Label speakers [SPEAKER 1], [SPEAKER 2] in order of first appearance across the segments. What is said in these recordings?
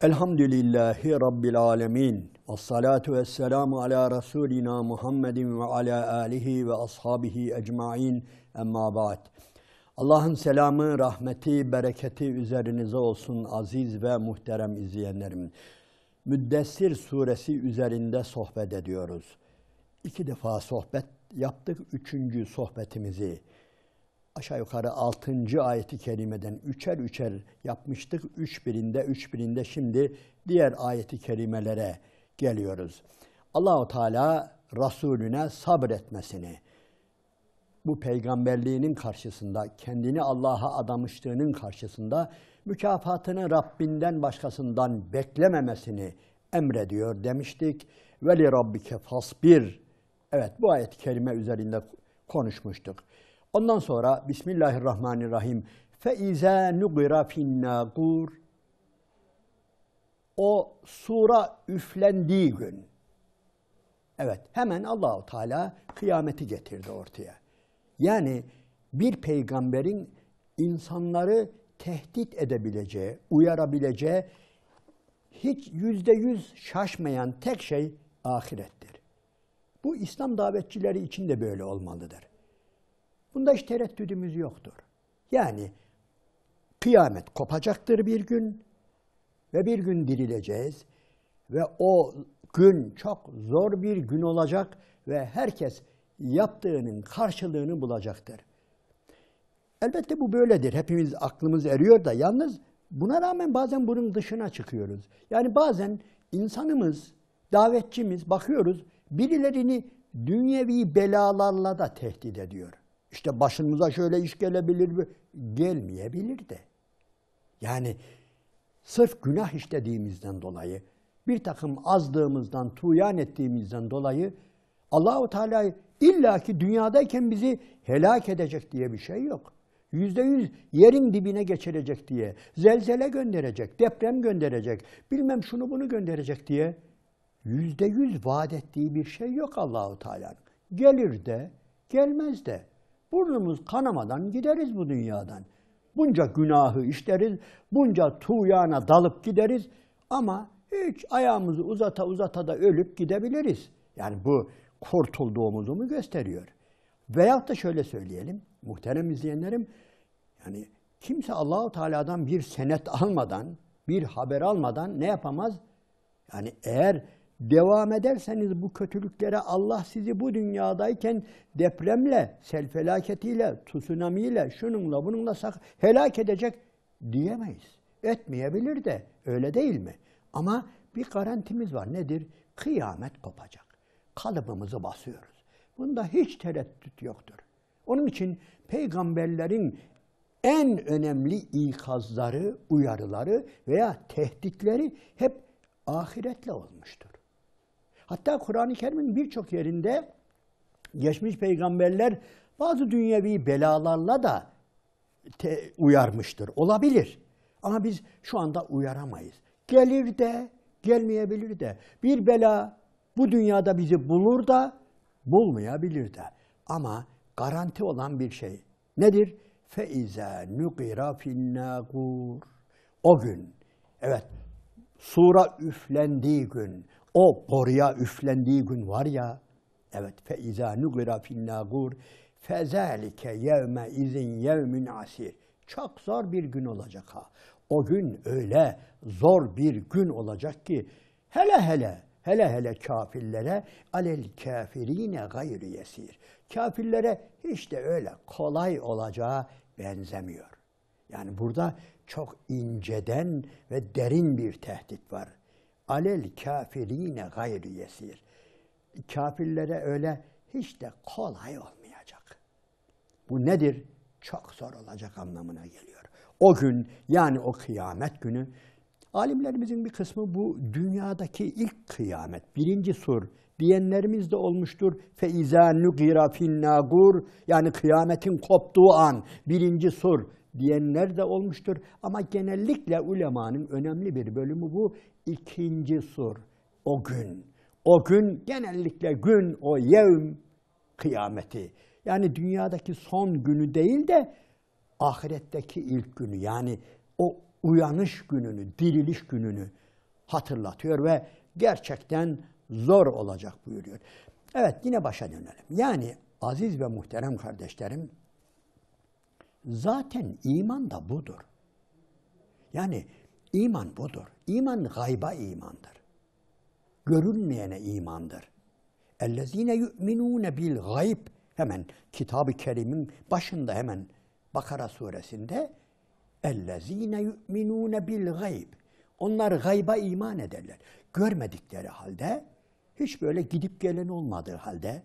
[SPEAKER 1] Elhamdülillahi Rabbil alemin. Vessalatu vesselamu ala Resulina Muhammedin ve ala alihi ve ashabihi ecmain. Emma ba'd. Allah'ın selamı, rahmeti, bereketi üzerinize olsun aziz ve muhterem izleyenlerim. Müddessir suresi üzerinde sohbet ediyoruz. 2 defa sohbet yaptık. 3. sohbetimizi aşağı yukarı 6. ayeti kerimeden üçer yapmıştık. 3 birinde şimdi diğer ayeti kerimelere geliyoruz. Allahu Teala Resulüne sabretmesini, bu peygamberliğinin karşısında, kendini Allah'a adamışlığının karşısında mükafatını Rabbinden başkasından beklememesini emrediyor demiştik. Ve li rabbike fasbir. Evet, bu ayet-i kerime üzerinde konuşmuştuk. Ondan sonra Bismillahirrahmanirrahim. فَاِذَا نُقِرَ فِي النَّاقُورِ. O sura üflendiği gün. Evet, hemen Allahu Teala kıyameti getirdi ortaya. Yani bir peygamberin insanları tehdit edebileceği, uyarabileceği, hiç %100 şaşmayan tek şey ahirettir. Bu İslam davetçileri için de böyle olmalıdır. Bunda hiç tereddüdümüz yoktur. Yani kıyamet kopacaktır bir gün ve bir gün dirileceğiz ve o gün çok zor bir gün olacak ve herkes yaptığının karşılığını bulacaktır. Elbette bu böyledir. Hepimiz aklımız eriyor da yalnız buna rağmen bazen bunun dışına çıkıyoruz. Yani bazen insanımız, davetçimiz bakıyoruz birilerini dünyevi belalarla da tehdit ediyor. İşte başımıza şöyle iş gelebilir mi? Gelmeyebilir de. Yani sırf günah işlediğimizden dolayı, bir takım azdığımızdan, tuğyan ettiğimizden dolayı Allahu Teala illaki dünyadayken bizi helak edecek diye bir şey yok. %100 yerin dibine geçirecek diye, zelzele gönderecek, deprem gönderecek, bilmem şunu bunu gönderecek diye %100 vaat ettiği bir şey yok Allahu Teala'nın. Gelir de, gelmez de. Burnumuz kanamadan gideriz bu dünyadan. Bunca günahı işleriz, bunca tuğyana dalıp gideriz ama hiç ayağımızı uzata da ölüp gidebiliriz. Yani bu kurtulduğumuzu mu gösteriyor? Veyahut da şöyle söyleyelim, muhterem izleyenlerim, yani kimse Allahu Teala'dan bir senet almadan, bir haber almadan ne yapamaz? Yani eğer devam ederseniz bu kötülüklere Allah sizi bu dünyadayken depremle, sel felaketiyle, tsunamiyle, şununla bununla helak edecek diyemeyiz. Etmeyebilir de öyle değil mi? Ama bir garantimiz var. Nedir? Kıyamet kopacak. Kalıbımızı basıyoruz. Bunda hiç tereddüt yoktur. Onun için peygamberlerin en önemli ikazları, uyarıları veya tehditleri hep ahiretle olmuştur. Hatta Kur'an-ı Kerim'in birçok yerinde geçmiş peygamberler bazı dünyevi belalarla da uyarmıştır. Olabilir. Ama biz şu anda uyaramayız. Gelir de, gelmeyebilir de. Bir bela bu dünyada bizi bulur da, bulmayabilir de. Ama garanti olan bir şey nedir? فَاِذَا نُقِرَ فِي النَّاقُورِ. O gün, evet, sura üflendiği gün, o boruya üflendiği gün var ya, evet, فَاِذَا نُقِرَ فِي النَّاقُورِ فَذَٰلِكَ يَوْمَ اِذٍ يَوْمٌ عَسِيرٌ. Çok zor bir gün olacak ha. O gün öyle zor bir gün olacak ki hele kafirlere alel kafirine gayri yesir. Kafirlere hiç de öyle kolay olacağı benzemiyor. Yani burada çok inceden ve derin bir tehdit var. Alel kafirine gayri yesir. Kafirlere öyle hiç de kolay olmayacak. Bu nedir? Çok zor olacak anlamına geliyor. O gün, yani o kıyamet günü, alimlerimizin bir kısmı bu dünyadaki ilk kıyamet, birinci sur diyenlerimiz de olmuştur. فَاِذَا نُقِرَ فِي النَّاقُورِ. Yani kıyametin koptuğu an, birinci sur diyenler de olmuştur. Ama genellikle ulemanın önemli bir bölümü bu ikinci sur. O gün. O gün genellikle gün, o yevm kıyameti. Yani dünyadaki son günü değil de ahiretteki ilk günü. Yani o uyanış gününü, diriliş gününü hatırlatıyor ve gerçekten zor olacak buyuruyor. Evet, yine başa dönelim. Yani aziz ve muhterem kardeşlerim, zaten iman da budur. Yani iman budur. İman gayba imandır. Görülmeyene imandır. اَلَّذ۪ينَ يُؤْمِنُونَ بِالْغَيْبِ Hemen Kitab-ı Kerim'in başında hemen Bakara suresinde اَلَّذ۪ينَ يُؤْمِنُونَ بِالْغَيْبِ Onlar gayba iman ederler. Görmedikleri halde, hiç böyle gidip gelen olmadığı halde,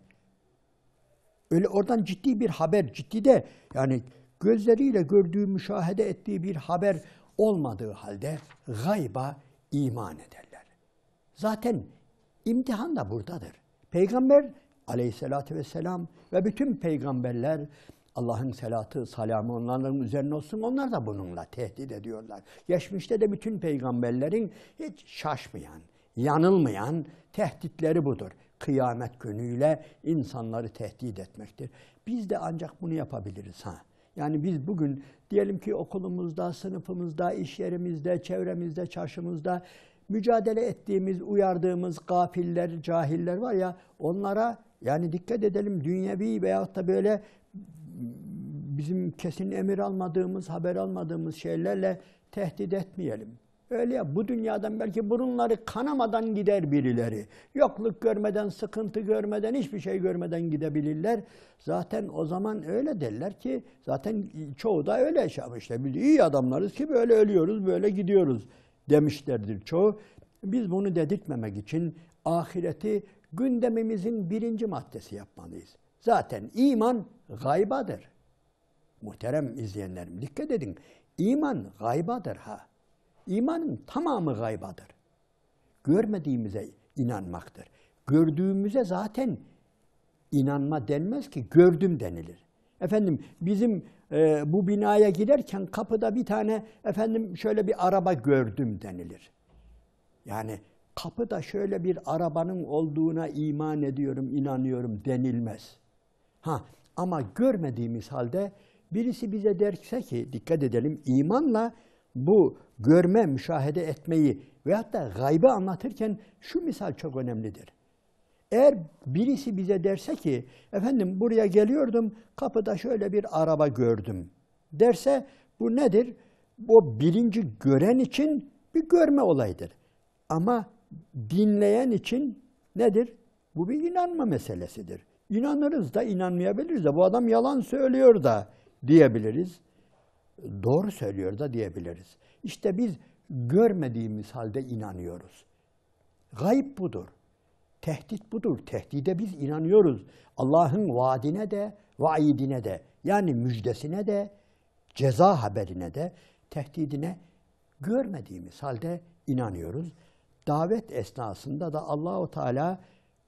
[SPEAKER 1] öyle oradan ciddi bir haber, ciddi de yani gözleriyle gördüğü, müşahede ettiği bir haber olmadığı halde gayba iman ederler. Zaten imtihan da buradadır. Peygamber aleyhissalatü vesselam ve bütün peygamberler, Allah'ın selatı, salamı onların üzerine olsun, onlar da bununla tehdit ediyorlar. Geçmişte de bütün peygamberlerin hiç şaşmayan, yanılmayan tehditleri budur. Kıyamet günüyle insanları tehdit etmektir. Biz de ancak bunu yapabiliriz. Yani biz bugün diyelim ki okulumuzda, sınıfımızda, iş yerimizde, çevremizde, çarşımızda mücadele ettiğimiz, uyardığımız gafiller, cahiller var ya, onlara yani dikkat edelim, dünyevi veyahut da böyle bizim kesin emir almadığımız, haber almadığımız şeylerle tehdit etmeyelim. Öyle ya, bu dünyadan belki burunları kanamadan gider birileri. Yokluk görmeden, sıkıntı görmeden, hiçbir şey görmeden gidebilirler. Zaten o zaman öyle derler ki, zaten çoğu da öyle yaşamışlar. Biz iyi adamlarız ki böyle ölüyoruz, böyle gidiyoruz demişlerdir çoğu. Biz bunu dedirtmemek için ahireti gündemimizin birinci maddesi yapmalıyız. Zaten iman gaybadır. Muhterem izleyenlerim, dikkat edin. İman gaybadır ha. İmanın tamamı gaybadır. Görmediğimize inanmaktır. Gördüğümüze zaten inanma denmez ki, gördüm denilir. Efendim bizim bu binaya giderken kapıda bir tane şöyle bir araba gördüm denilir. Yani kapıda şöyle bir arabanın olduğuna iman ediyorum, inanıyorum denilmez. Ama görmediğimiz halde birisi bize derse ki, dikkat edelim, imanla bu görme, müşahede etmeyi veyahut da gaybı anlatırken şu misal çok önemlidir. Eğer birisi bize derse ki, buraya geliyordum, kapıda şöyle bir araba gördüm derse, bu nedir? O birinci gören için bir görme olayıdır. Ama dinleyen için nedir? Bu bir inanma meselesidir. İnanırız da inanmayabiliriz de, bu adam yalan söylüyor da diyebiliriz. Doğru söylüyor da diyebiliriz. İşte biz görmediğimiz halde inanıyoruz. Gayb budur. Tehdit budur. Tehdide biz inanıyoruz. Allah'ın vaadine de, vaidine de, yani müjdesine de, ceza haberine de, tehdidine görmediğimiz halde inanıyoruz. Davet esnasında da Allahu Teala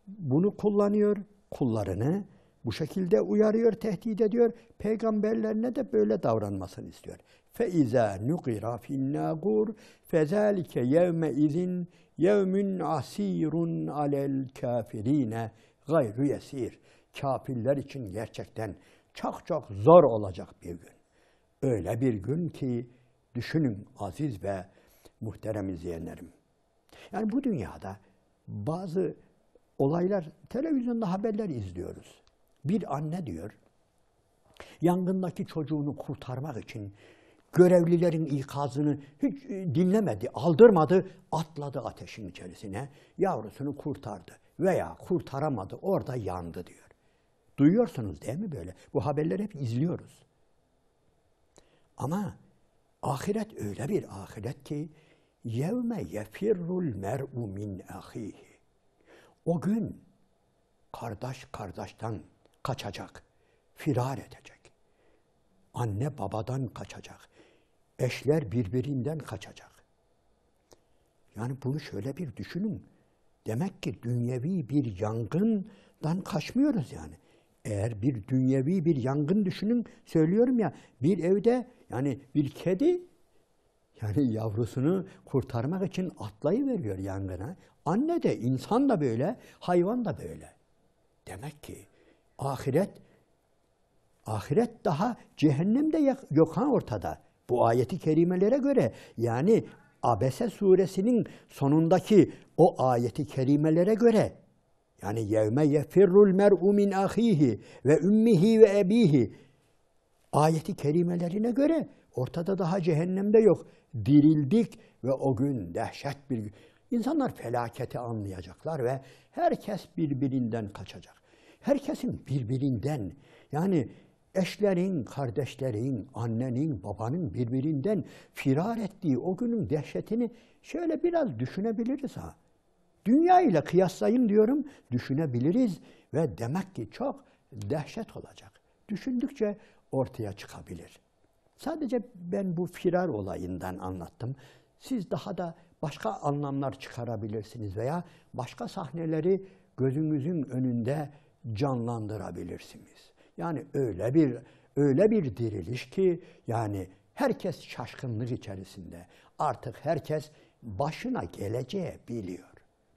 [SPEAKER 1] bunu kullanıyor, kullarını bu şekilde uyarıyor, tehdit ediyor. Peygamberlerine de böyle davranmasını istiyor. فَاِذَا نُقِرَ فِي النَّاقُورِ فَذَٰلِكَ يَوْمَئِذٍ يَوْمٌ عَس۪يرٌ عَلَى الْكَافِر۪ينَ غَيْرُ يَس۪يرٌ Kafirler için gerçekten çok çok zor olacak bir gün. Öyle bir gün ki düşünün aziz ve muhterem izleyenlerim. Yani bu dünyada bazı olaylar, televizyonda haberler izliyoruz. Bir anne diyor, yangındaki çocuğunu kurtarmak için görevlilerin ikazını hiç dinlemedi, aldırmadı, atladı ateşin içerisine, yavrusunu kurtardı veya kurtaramadı, orada yandı diyor. Duyuyorsunuz değil mi böyle? Bu haberleri hep izliyoruz. Ama ahiret öyle bir ahiret ki yevme yefirrul mer'u min ahihi. O gün kardeş kardeşten kaçacak, firar edecek. Anne babadan kaçacak. Eşler birbirinden kaçacak. Yani bunu şöyle bir düşünün. Demek ki dünyevi bir yangından kaçmıyoruz yani. Eğer bir dünyevi bir yangın düşünün, söylüyorum ya, bir evde yani bir kedi yani yavrusunu kurtarmak için atlayıveriyor yangına. Anne de, insan da böyle, hayvan da böyle. Demek ki ahiret daha cehennem de yok ortada. Bu ayeti kerimelere göre yani Abese suresinin sonundaki o ayeti kerimelere göre, yani yevme yefirrul mer'u min ahihi ve ümmihi ve ebihi ayeti kerimelerine göre ortada daha cehennemde yok. Dirildik ve o gün dehşet bir gün. İnsanlar felaketi anlayacaklar ve herkes birbirinden kaçacak. Herkesin birbirinden, yani eşlerin, kardeşlerin, annenin, babanın birbirinden firar ettiği o günün dehşetini şöyle biraz düşünebiliriz ha. Dünya ile kıyaslayın diyorum, düşünebiliriz ve demek ki çok dehşet olacak. Düşündükçe ortaya çıkabilir. Sadece ben bu firar olayından anlattım. Siz daha da başka anlamlar çıkarabilirsiniz veya başka sahneleri gözünüzün önünde canlandırabilirsiniz. Yani öyle bir diriliş ki yani herkes şaşkınlık içerisinde. Artık herkes başına geleceği biliyor.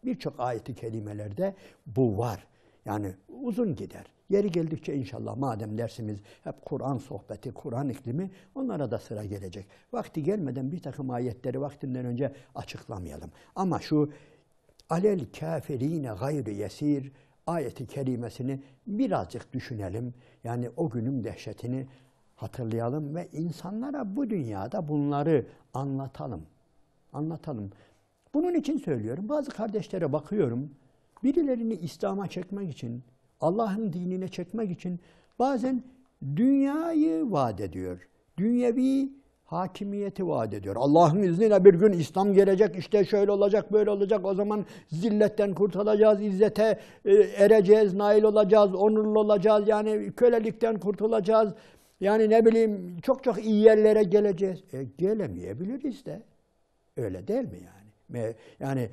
[SPEAKER 1] Birçok ayet-i kerimelerde bu var. Yani uzun gider. Yeri geldikçe inşallah madem dersimiz hep Kur'an sohbeti, Kur'an iklimi onlara da sıra gelecek. Vakti gelmeden bir takım ayetleri vaktinden önce açıklamayalım. Ama şu alel kafirine gayri yesir ayeti kerimesini birazcık düşünelim. Yani o günün dehşetini hatırlayalım ve insanlara bu dünyada bunları anlatalım. Anlatalım. Bunun için söylüyorum. Bazı kardeşlere bakıyorum. Birilerini İslam'a çekmek için, Allah'ın dinine çekmek için bazen dünyayı vaat ediyor. Dünyevi hakimiyeti vaat ediyor. Allah'ın izniyle bir gün İslam gelecek, işte şöyle olacak, böyle olacak. O zaman zilletten kurtulacağız, izzete ereceğiz, nail olacağız, onurlu olacağız. Yani kölelikten kurtulacağız. Yani ne bileyim çok iyi yerlere geleceğiz. Gelemeyebiliriz de. Öyle değil mi yani? Yani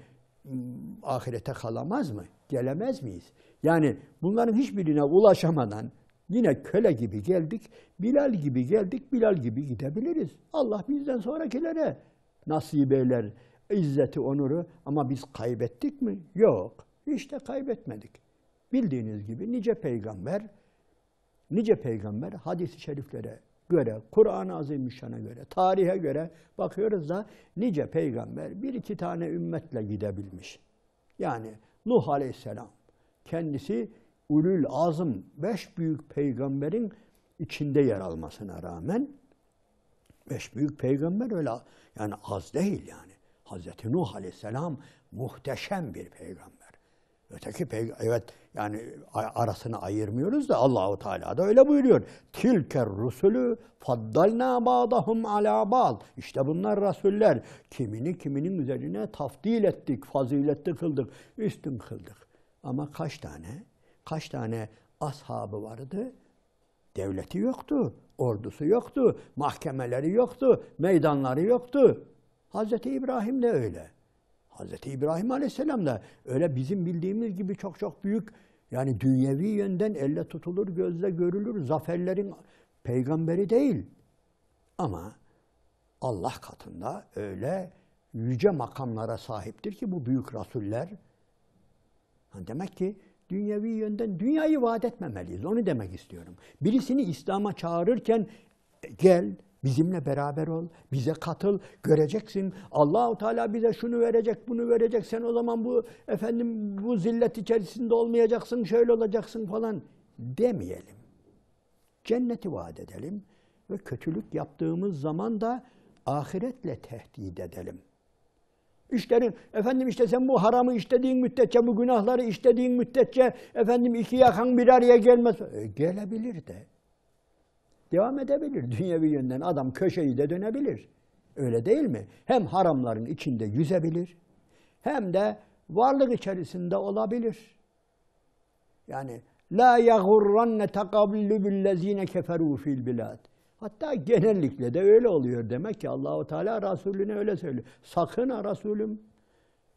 [SPEAKER 1] ahirete kalamaz mı? Gelemez miyiz? Yani bunların hiçbirine ulaşamadan yine köle gibi geldik, Bilal gibi geldik, Bilal gibi gidebiliriz. Allah bizden sonrakilere nasip eyler izzeti, onuru, ama biz kaybettik mi? Yok. İşte kaybetmedik. Bildiğiniz gibi nice peygamber hadis-i şeriflere göre, Kur'an-ı Azimüşşan'a göre, tarihe göre bakıyoruz da nice peygamber bir iki tane ümmetle gidebilmiş. Yani Nuh Aleyhisselam kendisi ulul azım 5 büyük peygamberin içinde yer almasına rağmen 5 büyük peygamber öyle yani az değil yani. Hazreti Nuh Aleyhisselam muhteşem bir peygamber. Öteki evet yani arasını ayırmıyoruz da Allahu Teala da öyle buyuruyor. Tilker rusulü faddalna ba'dahum ala ba'd. İşte bunlar rasuller. Kiminin üzerine tafdil ettik, faziletli kıldık, üstün kıldık. Ama kaç tane ashabı vardı? Devleti yoktu, ordusu yoktu, mahkemeleri yoktu, meydanları yoktu. Hazreti İbrahim de öyle. Hazreti İbrahim Aleyhisselam da öyle bizim bildiğimiz gibi çok büyük, yani dünyevi yönden elle tutulur, gözle görülür, zaferlerin peygamberi değil. Ama Allah katında öyle yüce makamlara sahiptir ki bu büyük rasuller. Demek ki dünyevi yönden dünyayı vaat etmemeliyiz. Onu demek istiyorum. Birisini İslam'a çağırırken gel, bizimle beraber ol, bize katıl, göreceksin. Allahu Teala bize şunu verecek, bunu verecek. Sen o zaman bu zillet içerisinde olmayacaksın, şöyle olacaksın falan demeyelim. Cenneti vaat edelim ve kötülük yaptığımız zaman da ahiretle tehdit edelim. İşte sen bu haramı işlediğin müddetçe, bu günahları işlediğin müddetçe iki yakan bir araya gelmez. Gelebilir de. Devam edebilir. Dünyevi yönden adam köşeyi de dönebilir. Öyle değil mi? Hem haramların içinde yüzebilir, hem de varlık içerisinde olabilir. Yani la yagurranne taqablubullezine keferu fil bilad. Hatta genellikle de öyle oluyor demek ki Allahu Teala Resulüne öyle söylüyor. Sakın ha Resulüm.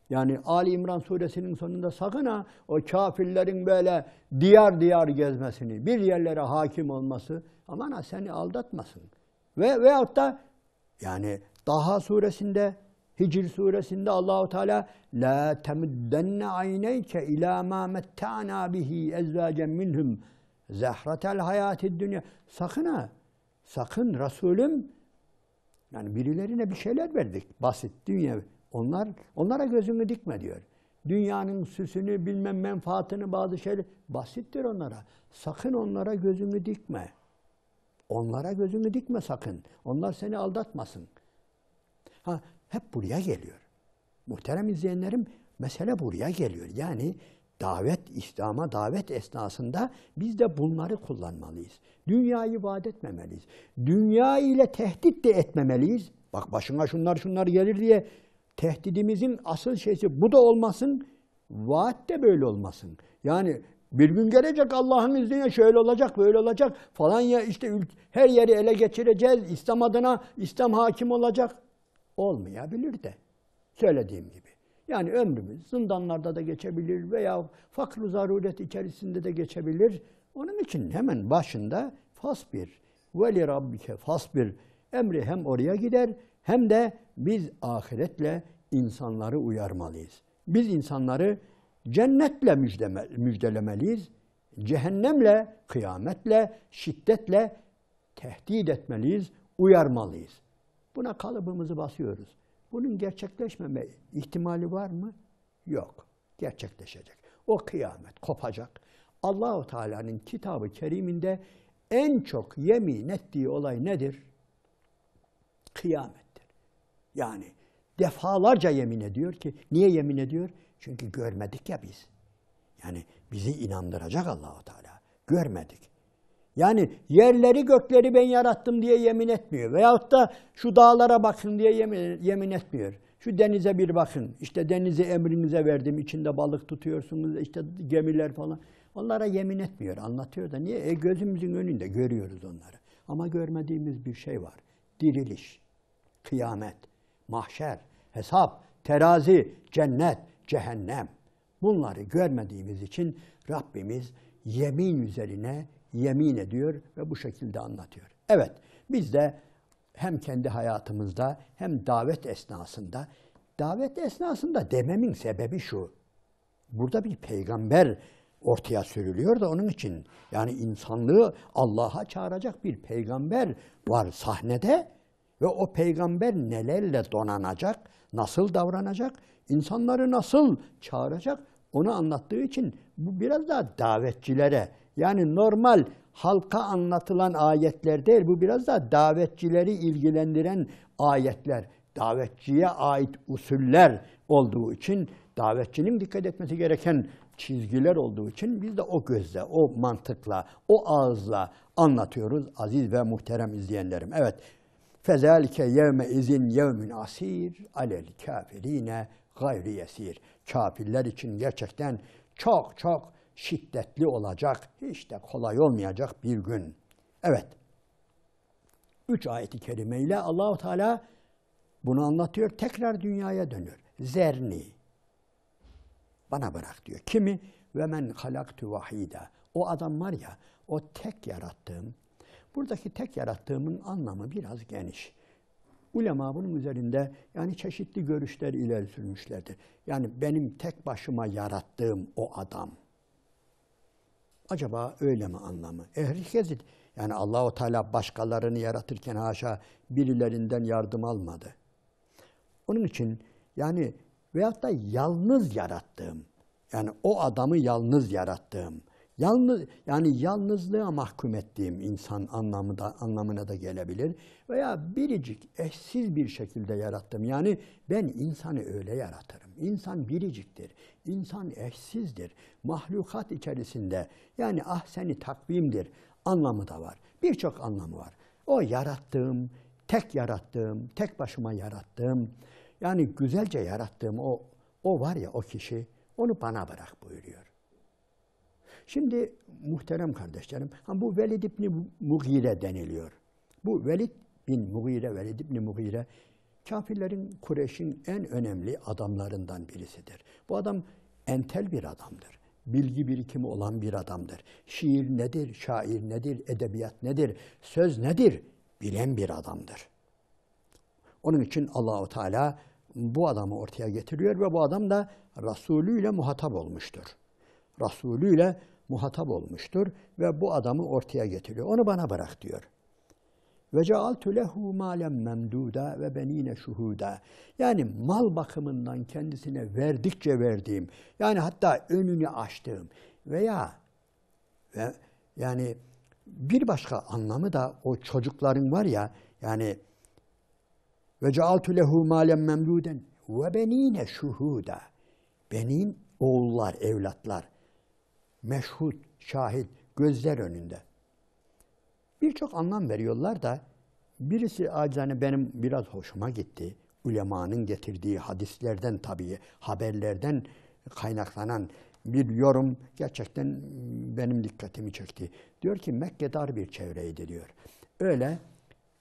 [SPEAKER 1] Yani Ali İmran suresinin sonunda sakın ha o kafirlerin böyle diyar gezmesini, bir yerlere hakim olması, aman ha seni aldatmasın. Veyahut da yani Daha suresinde, Hicr suresinde Allahu Teala la temuddenne ayneyke ila ma metta'na bihi ezvacen minhum zahratel hayatid dünya. Sakın ha, sakın Resulüm Yani birilerine bir şeyler verdik. Basit dünya. Onlara gözünü dikme diyor. Dünyanın süsünü, bilmem menfaatini, bazı şeyler basittir onlara. Sakın onlara gözünü dikme. Onlara gözünü dikme sakın. Onlar seni aldatmasın. Hep buraya geliyor. Muhterem izleyenlerim, mesele buraya geliyor. Yani İslam'a davet esnasında biz de bunları kullanmalıyız. Dünyayı vaat etmemeliyiz. Dünya ile tehdit de etmemeliyiz. Bak başına şunlar gelir diye tehdidimizin asıl şeysi bu da olmasın, vaat de böyle olmasın. Yani bir gün gelecek Allah'ın izniyle şöyle olacak, böyle olacak falan ya işte her yeri ele geçireceğiz, İslam adına İslam hakim olacak. Olmayabilir de söylediğim gibi. Yani ömrümüz zindanlarda da geçebilir veya fakr-ı zaruret içerisinde de geçebilir. Onun için hemen başında fasbir ve li rabbike fasbir emri hem oraya gider hem de biz ahiretle insanları uyarmalıyız. Biz insanları cennetle müjdelemeliyiz. Cehennemle, kıyametle, şiddetle tehdit etmeliyiz, uyarmalıyız. Buna kalıbımızı basıyoruz. Bunun gerçekleşmeme ihtimali var mı? Yok. Gerçekleşecek. O kıyamet kopacak. Allah-u Teala'nın kitabı keriminde en çok yemin ettiği olay nedir? Kıyamettir. Yani defalarca yemin ediyor ki, niye yemin ediyor? Çünkü görmedik ya biz. Yani bizi inandıracak Allah-u Teala. Görmedik. Yani yerleri gökleri ben yarattım diye yemin etmiyor. Veyahut da şu dağlara bakın diye yemin etmiyor. Şu denize bir bakın. İşte denizi emrinize verdim. İçinde balık tutuyorsunuz. İşte gemiler falan. Onlara yemin etmiyor. Anlatıyor da niye? Gözümüzün önünde görüyoruz onları. Ama görmediğimiz bir şey var. Diriliş, kıyamet, mahşer, hesap, terazi, cennet, cehennem. Bunları görmediğimiz için Rabbimiz yemin üzerine yemin ediyor ve bu şekilde anlatıyor. Evet, biz de hem kendi hayatımızda hem davet esnasında dememin sebebi şu. Burada bir peygamber ortaya sürülüyor da onun için. Yani insanlığı Allah'a çağıracak bir peygamber var sahnede ve o peygamber nelerle donanacak, nasıl davranacak, insanları nasıl çağıracak onu anlattığı için bu biraz daha davetçilere, yani normal halka anlatılan ayetler değil, bu biraz daha davetçileri ilgilendiren ayetler, davetçiye ait usuller olduğu için, davetçinin dikkat etmesi gereken çizgiler olduğu için biz de o gözle, o mantıkla, o ağızla anlatıyoruz aziz ve muhterem izleyenlerim. Evet. فَذَٰلِكَ يَوْمَ اِذٍ يَوْمٌ عَس۪يرٌ عَلَى الْكَافِر۪ينَ غَيْرِ يَس۪يرٌ. Kafirler için gerçekten çok çok şiddetli olacak, hiç de kolay olmayacak bir gün. Evet. 3 ayet-i kerimeyle Allah-u Teala bunu anlatıyor. Tekrar dünyaya dönüyor. Zerni. Bana bırak diyor. Kimi? Ve men halaktu vahida. O adam var ya, o tek yarattığım. Buradaki tek yarattığımın anlamı biraz geniş. Ulema bunun üzerinde yani çeşitli görüşler ileri sürmüşlerdir. Yani benim tek başıma yarattığım o adam. Acaba öyle mi anlamı? Herkes, yani Allah-u Teala başkalarını yaratırken haşa birilerinden yardım almadı. Onun için yani veyahut da yalnız yarattığım, yani o adamı yalnız yarattığım, yani yalnızlığa mahkum ettiğim insan anlamına da gelebilir. Veya biricik, eşsiz bir şekilde yarattım. Yani ben insanı öyle yaratırım. İnsan biriciktir. İnsan eşsizdir. Mahlukat içerisinde yani ahsen-i takvimdir anlamı da var. Birçok anlamı var. O yarattığım, tek başıma yarattığım, yani güzelce yarattığım o var ya o kişi, onu bana bırak buyuruyor. Şimdi muhterem kardeşlerim, bu Velid İbni Mughire deniliyor. Bu Velid İbni Mughire, kafirlerin, Kureyş'in en önemli adamlarından birisidir. Bu adam entel bir adamdır. Bilgi birikimi olan bir adamdır. Şiir nedir, şair nedir, edebiyat nedir, söz nedir bilen bir adamdır. Onun için Allah-u Teala bu adamı ortaya getiriyor ve bu adam da Resulüyle muhatap olmuştur. Resulüyle muhatap olmuştur ve bu adamı ortaya getiriyor. Onu bana bırak diyor. Ve cealtu lehu malen memduda ve benine şuhuda. Yani mal bakımından kendisine verdikçe verdiğim, yani hatta önünü açtığım veya yani bir başka anlamı da o çocukların var ya, yani ve cealtu lehu malen memduden ve benine şuhuda. Benim oğullar, evlatlar, meşhud, şahit, gözler önünde. Birçok anlam veriyorlar da birisi acizane benim biraz hoşuma gitti. Ulemanın getirdiği hadislerden tabii, haberlerden kaynaklanan bir yorum gerçekten benim dikkatimi çekti. Diyor ki Mekke dar bir çevreydi diyor. Öyle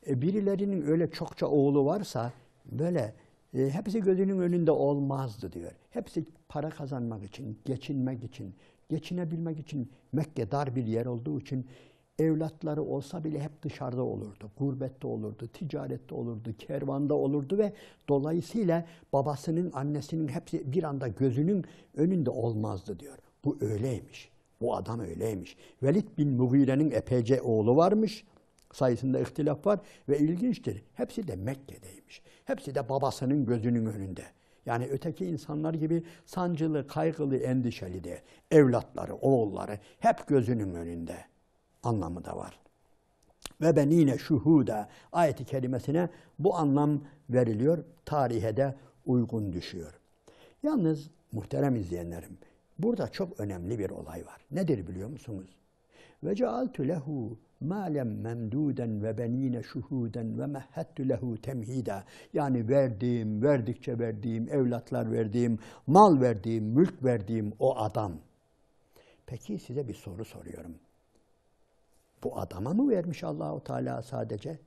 [SPEAKER 1] birilerinin öyle çokça oğlu varsa böyle hepsi gözünün önünde olmazdı diyor. Hepsi para kazanmak için, geçinmek için, geçinebilmek için Mekke dar bir yer olduğu için evlatları olsa bile hep dışarıda olurdu. Gurbette olurdu, ticarette olurdu, kervanda olurdu ve dolayısıyla babasının, annesinin hepsi bir anda gözünün önünde olmazdı diyor. Bu öyleymiş. Bu adam öyleymiş. Velid bin Mughire'nin epeyce oğlu varmış. Sayısında ihtilaf var ve ilginçtir. Hepsi de Mekke'deymiş. Hepsi de babasının gözünün önünde. Yani öteki insanlar gibi sancılı, kaygılı, endişeli de evlatları, oğulları hep gözünün önünde anlamı da var. Ve benine şuhuda ayeti kerimesine bu anlam veriliyor. Tarihe de uygun düşüyor. Yalnız muhterem izleyenlerim, burada çok önemli bir olay var. Nedir biliyor musunuz? Ve cealtu lehu malen memduden ve benine şuhuden ve mehhettu lehu temhida. Yani verdiğim, verdikçe verdiğim, evlatlar verdiğim, mal verdiğim, mülk verdiğim o adam. Peki size bir soru soruyorum. Bu adama mı vermiş Allahu Teala sadece?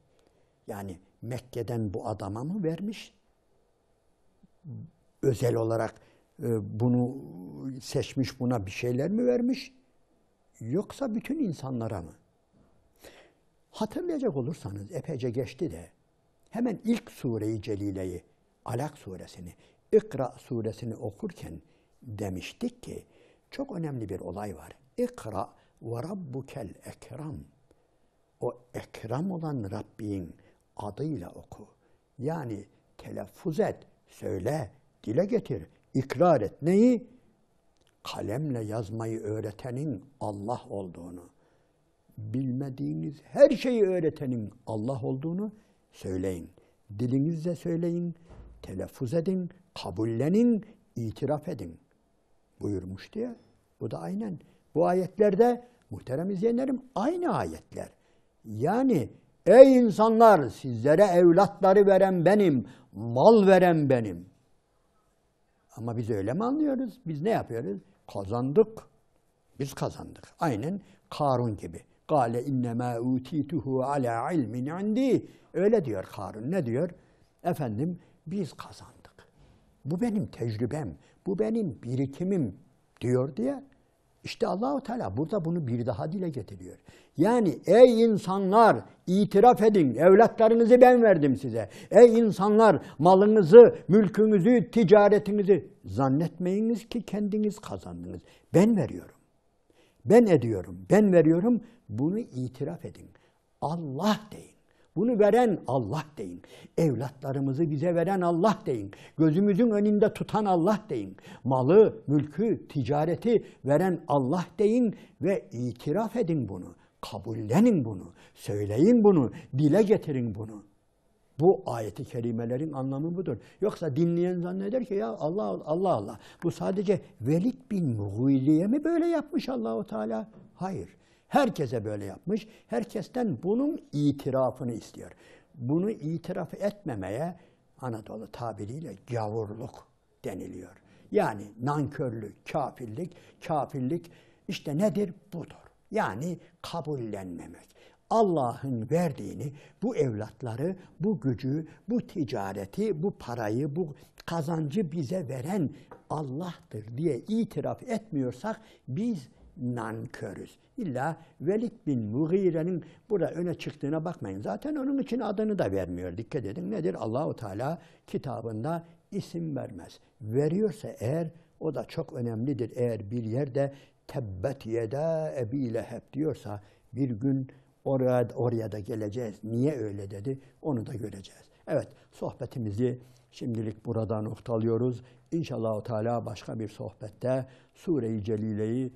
[SPEAKER 1] Yani Mekke'den bu adama mı vermiş? Özel olarak bunu seçmiş, buna bir şeyler mi vermiş? Yoksa bütün insanlara mı? Hatırlayacak olursanız epeyce geçti de hemen ilk sure-i celileyi, Alak suresini, İkra suresini okurken demiştik ki çok önemli bir olay var. İkra ve rabbukel ekrem. O ekrem olan Rabbin adıyla oku. Yani telaffuz et, söyle, dile getir, ikrar et. Neyi? Kalemle yazmayı öğretenin Allah olduğunu, bilmediğiniz her şeyi öğretenin Allah olduğunu söyleyin. Dilinizle söyleyin, telaffuz edin, kabullenin, itiraf edin buyurmuş diye. Bu da aynen. Bu ayetlerde muhterem izleyenlerim aynı ayetler. Yani ey insanlar sizlere evlatları veren benim, mal veren benim. Ama biz öyle mi anlıyoruz? Biz ne yapıyoruz? Kazandık. Biz kazandık. Aynen Karun gibi. Kâle innemâ utîtuhu alâ ilmin indi. Öyle diyor Karun. Ne diyor? Efendim biz kazandık. Bu benim tecrübem. Bu benim birikimim diyor diye. İşte Allah-u Teala burada bunu bir daha dile getiriyor. Yani ey insanlar itiraf edin, evlatlarınızı ben verdim size. Ey insanlar malınızı, mülkünüzü, ticaretinizi zannetmeyiniz ki kendiniz kazandınız. Ben veriyorum. Ben ediyorum, ben veriyorum. Bunu itiraf edin. Allah deyin. Bunu veren Allah deyin. Evlatlarımızı bize veren Allah deyin. Gözümüzün önünde tutan Allah deyin. Malı, mülkü, ticareti veren Allah deyin ve itiraf edin bunu. Kabullenin bunu. Söyleyin bunu. Dile getirin bunu. Bu ayeti kerimelerin anlamı budur. Yoksa dinleyen zanneder ki ya Allah Allah Allah. Bu sadece Velid bin Mughiri'ye mi böyle yapmış Allahu Teala? Hayır. Herkese böyle yapmış. Herkesten bunun itirafını istiyor. Bunu itiraf etmemeye Anadolu tabiriyle gavurluk deniliyor. Yani nankörlük, kafirlik. Kafirlik işte nedir? Budur. Yani kabullenmemek. Allah'ın verdiğini, bu evlatları, bu gücü, bu ticareti, bu parayı, bu kazancı bize veren Allah'tır diye itiraf etmiyorsak biz nankörüz. İlla Velid bin Mughire'nin burada öne çıktığına bakmayın. Zaten onun için adını da vermiyor. Dikkat edin nedir? Allahu Teala kitabında isim vermez. Veriyorsa eğer o da çok önemlidir. Eğer bir yerde tebbet yeda Ebi Leheb diyorsa bir gün Oraya da geleceğiz. Niye öyle dedi? Onu da göreceğiz. Evet, sohbetimizi şimdilik burada noktalıyoruz. İnşallah Teala başka bir sohbette Sure-i Celile'yi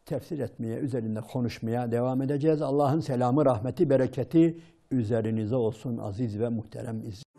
[SPEAKER 1] tefsir etmeye, üzerinde konuşmaya devam edeceğiz. Allah'ın selamı, rahmeti, bereketi üzerinize olsun aziz ve muhterem izleyiciler.